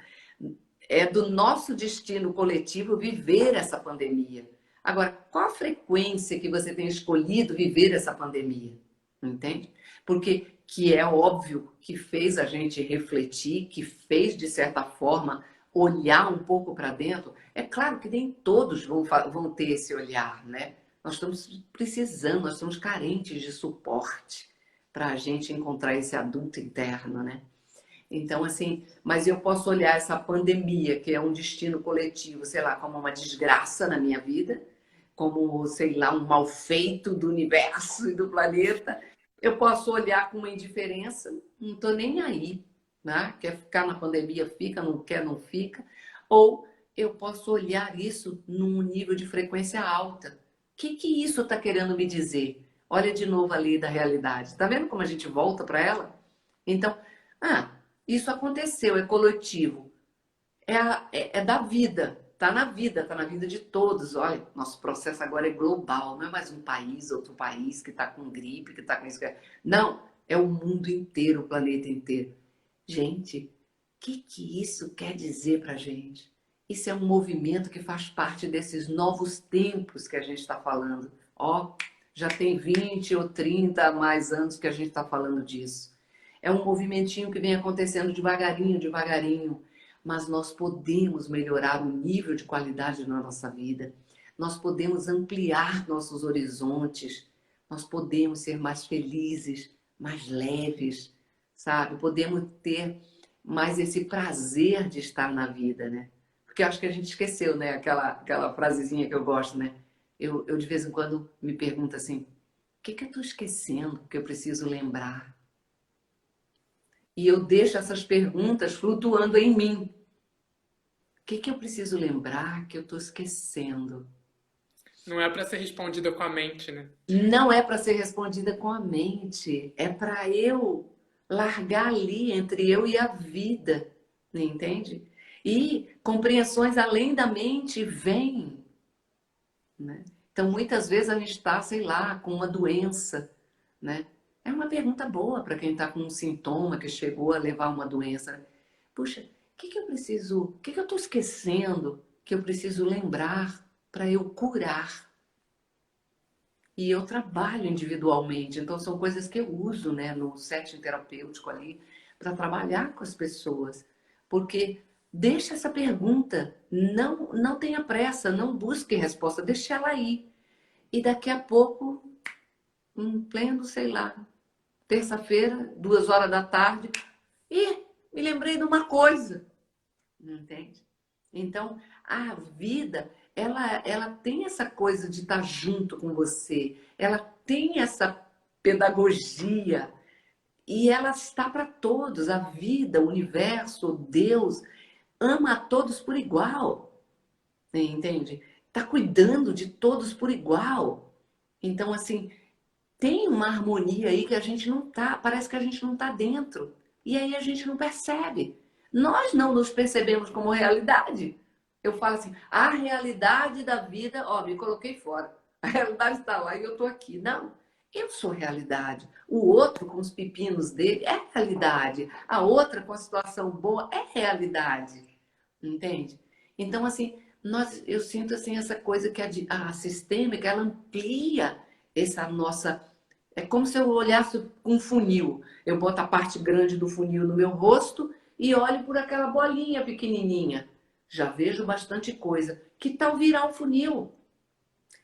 é do nosso destino coletivo viver essa pandemia. Agora, qual a frequência que você tem escolhido viver essa pandemia? Entende? Porque que é óbvio que fez a gente refletir, que fez, de certa forma, olhar um pouco para dentro. É claro que nem todos vão ter esse olhar, né? Nós estamos precisando, nós estamos carentes de suporte para a gente encontrar esse adulto interno, né? Então, assim, mas eu posso olhar essa pandemia, que é um destino coletivo, sei lá, como uma desgraça na minha vida, como, sei lá, um mal feito do universo e do planeta. Eu posso olhar com uma indiferença, não estou nem aí, né? Quer ficar na pandemia, fica, não quer, não fica. Ou eu posso olhar isso num nível de frequência alta. O que isso está querendo me dizer? Olha de novo a lei da realidade. Está vendo como a gente volta para ela? Então, isso aconteceu, é coletivo, é da vida, tá na vida de todos. Olha, nosso processo agora é global, não é mais um país, outro país que está com gripe, que está com isso. Não, é o mundo inteiro, o planeta inteiro. Gente, o que isso quer dizer para a gente? Isso é um movimento que faz parte desses novos tempos que a gente está falando. Ó, já tem 20 ou 30 a mais anos que a gente está falando disso. É um movimentinho que vem acontecendo devagarinho, devagarinho, mas nós podemos melhorar o nível de qualidade na nossa vida. Nós podemos ampliar nossos horizontes. Nós podemos ser mais felizes, mais leves, sabe? Podemos ter mais esse prazer de estar na vida, né? Porque eu acho que a gente esqueceu, né? Aquela frasezinha que eu gosto, né? Eu de vez em quando me pergunto assim, o que eu estou esquecendo que eu preciso lembrar? E eu deixo essas perguntas flutuando em mim. O que eu preciso lembrar que eu estou esquecendo? Não é para ser respondida com a mente, né? Não é para ser respondida com a mente, é para eu largar ali entre eu e a vida, entende? E compreensões além da mente vêm, né? Então, muitas vezes a gente está, sei lá, com uma doença, né? É uma pergunta boa para quem está com um sintoma que chegou a levar uma doença. Puxa, eu preciso, o que eu estou esquecendo que eu preciso lembrar para eu curar? E eu trabalho individualmente, então são coisas que eu uso, né, no setting terapêutico ali, para trabalhar com as pessoas. Porque deixa essa pergunta, não tenha pressa, não busque resposta, deixa ela aí. E daqui a pouco, em pleno, sei lá, terça-feira, 2 horas da tarde, me lembrei de uma coisa. Entende? Então, a vida, ela tem essa coisa de estar junto com você, ela tem essa pedagogia e ela está para todos. A vida, o universo, Deus, ama a todos por igual, entende? Está cuidando de todos por igual. Então, assim, tem uma harmonia aí que a gente não tá, parece que a gente não tá dentro. E aí a gente não percebe. Nós não nos percebemos como realidade. Eu falo assim, a realidade da vida, ó, me coloquei fora. A realidade está lá e eu tô aqui. Não, Eu sou realidade. O outro com os pepinos dele é realidade. A outra com a situação boa é realidade. Entende? Então, assim, eu sinto assim essa coisa que a sistêmica, ela amplia essa nossa. É como se eu olhasse um funil. Eu boto a parte grande do funil no meu rosto e olho por aquela bolinha pequenininha. Já vejo bastante coisa. Que tal virar o funil?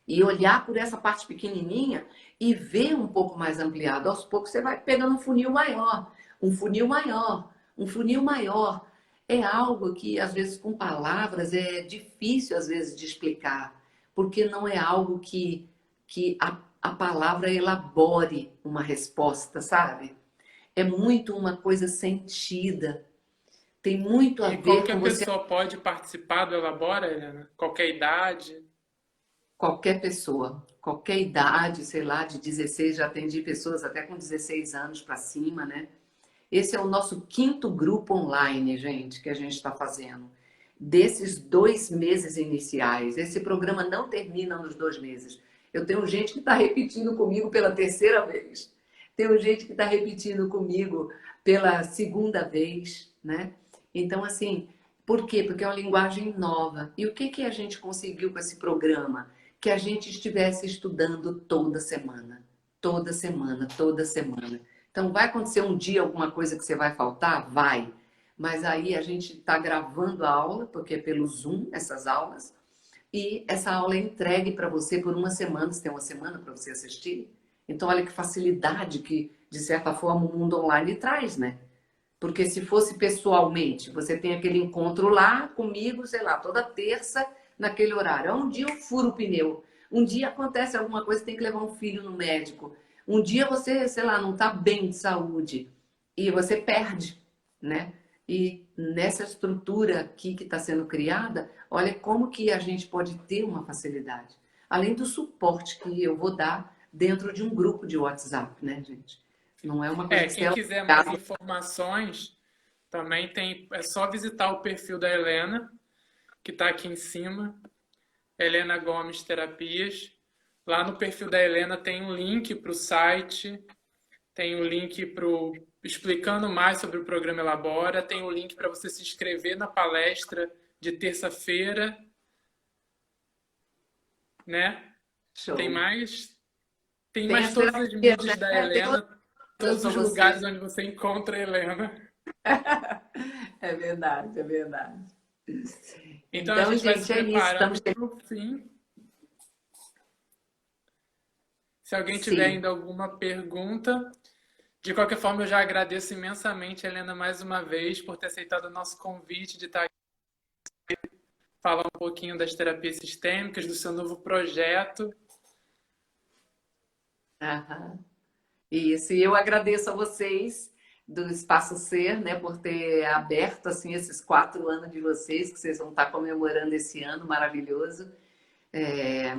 E olhar por essa parte pequenininha e ver um pouco mais ampliado. Aos poucos você vai pegando um funil maior, um funil maior, um funil maior. É algo que, às vezes, com palavras é difícil, às vezes, de explicar, porque não é algo que a palavra elabore uma resposta, sabe? É muito uma coisa sentida. Tem muito a E ver com qualquer você. pessoa pode participar do Elabora, Helena? Qualquer idade? Qualquer pessoa, qualquer idade, sei lá, de 16, já atendi pessoas até com 16 anos para cima, né? Esse é o nosso quinto grupo online, gente, que a gente está fazendo. Desses 2 meses iniciais. Esse programa não termina nos 2 meses. Eu tenho gente que está repetindo comigo pela terceira vez. Tenho gente que está repetindo comigo pela segunda vez, né? Então, assim, por quê? Porque é uma linguagem nova. E o que que a gente conseguiu com esse programa? Que a gente estivesse estudando toda semana. Toda semana, toda semana. Então, vai acontecer um dia alguma coisa que você vai faltar? Vai. Mas aí a gente está gravando a aula, porque é pelo Zoom essas aulas, e essa aula é entregue para você por uma semana. Você tem uma semana para você assistir. Então, olha que facilidade que, de certa forma, o mundo online traz, né? Porque se fosse pessoalmente, você tem aquele encontro lá comigo, sei lá, toda terça, naquele horário. Um dia eu furo o pneu. Um dia acontece alguma coisa, tem que levar um filho no médico. Um dia você, sei lá, não está bem de saúde. E você perde, né? E nessa estrutura aqui que está sendo criada, olha como que a gente pode ter uma facilidade. Além do suporte que eu vou dar dentro de um grupo de WhatsApp, né, gente? Não é uma coisa que você Quem quiser mais informações, também tem, é só visitar o perfil da Helena, que está aqui em cima, Helena Gomes Terapias. Lá no perfil da Helena tem um link para o site, tem um link para explicando mais sobre o programa Elabora, tem um link para você se inscrever na palestra de terça-feira, né? Tem show. mais, tem Tem mais as todas as terapias, mídias da né? Tem Helena, outras todos para os você. lugares onde você encontra a Helena. É verdade, é verdade. Então a Então, gente vai se gente, é isso. preparando Estamos para o fim. Se alguém tiver sim. ainda alguma pergunta, de qualquer forma eu já agradeço imensamente, Helena, mais uma vez, por ter aceitado o nosso convite de estar aqui, falar um pouquinho das terapias sistêmicas, do seu novo projeto. Aham. Isso. E eu agradeço a vocês do Espaço Ser, né, por ter aberto assim esses 4 anos de vocês, que vocês vão estar comemorando esse ano maravilhoso. É,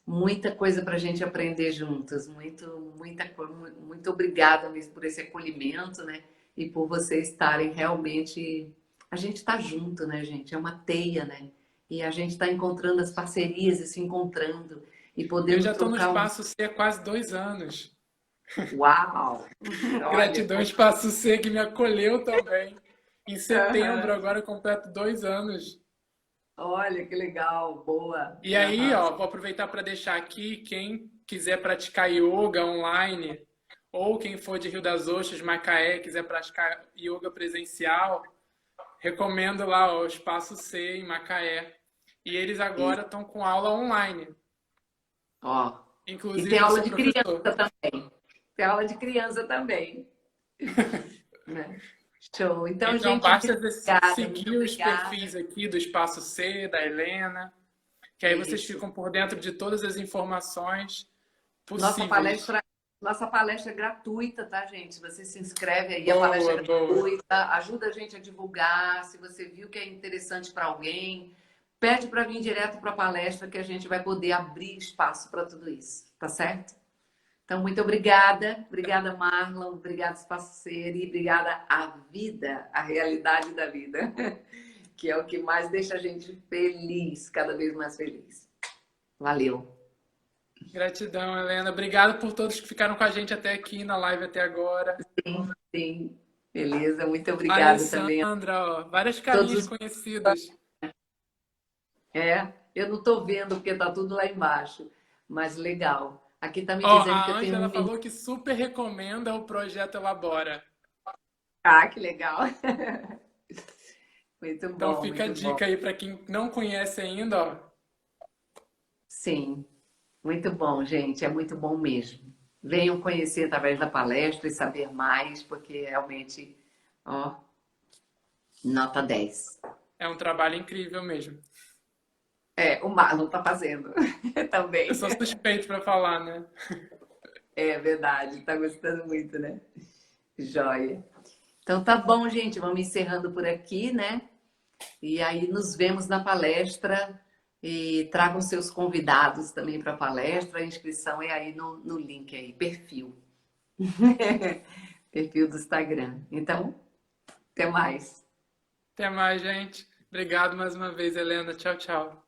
muita coisa para a gente aprender juntas. Muito obrigada mesmo por esse acolhimento, né? E por vocês estarem realmente. A gente está junto, né, gente? É uma teia, né? E a gente está encontrando as parcerias e se encontrando e Eu podendo já estou no trocar um. Espaço C há quase 2 anos. Uau! Olha, Gratidão, Espaço C, que me acolheu também. Em setembro, aham. agora eu completo 2 anos. Olha que legal, boa. E aí, Aham. ó, vou aproveitar para deixar aqui, quem quiser praticar yoga online, ou quem for de Rio das Ostras, Macaé, quiser praticar yoga presencial, recomendo lá o Espaço C em Macaé. E eles E, agora estão com aula online. ó. E tem Inclusive, eu aula sou de criança professor. também. Tem aula de criança também, né? Show. Então, Então, gente, basta muito seguir os obrigada. perfis aqui do Espaço C, da Helena, que aí vocês Isso. ficam por dentro de todas as informações Nossa possíveis. palestra, nossa palestra é gratuita, tá, gente? Você se inscreve aí, a palestra Boa, é boa. gratuita, ajuda a gente a divulgar. Se você viu que é interessante para alguém, pede para vir direto para a palestra que a gente vai poder abrir espaço para tudo isso, tá certo? Então, muito obrigada. Obrigada, Marlon. Obrigada, Espaço Ser. E obrigada à vida, à realidade da vida, que é o que mais deixa a gente feliz, cada vez mais feliz. Valeu. Gratidão, Helena. Obrigado por todos que ficaram com a gente até aqui na live até agora. Sim, sim. Beleza, muito A obrigada também a Alessandra, ó, várias todos carinhas os. conhecidas. É, eu não estou vendo porque está tudo lá embaixo, mas legal. Aqui está me Ó, dizendo a que eu tenho Ângela um minuto. falou que super recomenda o projeto Elabora. Ah, que legal. Muito Então bom, fica a muito bom. dica aí para quem não conhece ainda, ó. Sim, muito bom, gente. É muito bom mesmo. Venham conhecer através da palestra e saber mais, porque realmente, ó, nota 10. É um trabalho incrível mesmo. É, o Marlon está fazendo Eu também. sou suspeito para falar, né? É verdade, está gostando muito, né? Joia. Então tá bom, gente. Vamos encerrando por aqui, né? E aí nos vemos na palestra e tragam seus convidados também para a palestra. A inscrição é aí no link aí, perfil. Perfil do Instagram. Então, até mais. Até mais, gente. Obrigado mais uma vez, Helena. Tchau, tchau.